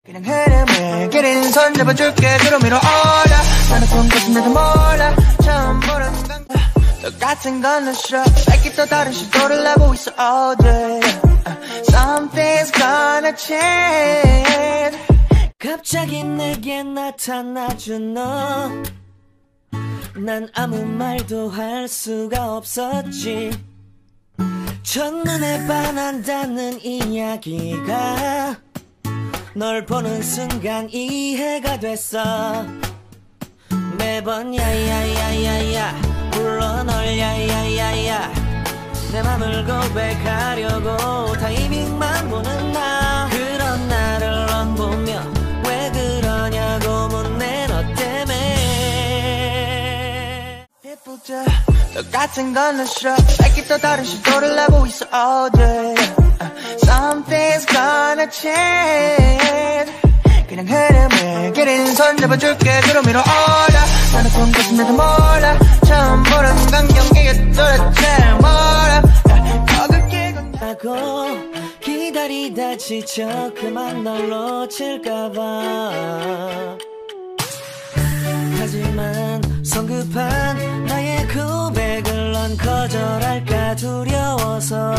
그냥 흐름을 그린 손 잡아줄게 그럼 위로 올라 나는 꿈꿔서 나도 몰라 처음 보는 건 똑같은 건 난 싫어 밝게 또 다른 시도를 하고 있어 all day Something's gonna change 갑자기 내게 나타나준 너 난 아무 말도 할 수가 없었지 첫눈에 반한다는 이야기가 널 보는 순간 이해가 됐어 매번 야야야야야 불러 널 야야야야 내 맘을 고백하려고 타이밍만 보는 나 그런 나를 넌 보며 왜 그러냐고 묻네 너 때문에 예쁠 때 똑같은 건 난 싫어 밝게 또 다른 시도를 하고 있어 all day Something's gonna change 그냥 흐름을 그린 손 잡아줄게 그럼 위로 올라 나는 꿈꿔서 나도 몰라 처음 보는 건 경기가 도대체 뭐라 거글게 하고 기다리다 지쳐 그만 널 놓칠까봐 하지만 성급한 나의 고백을 넌 거절할까 두려워서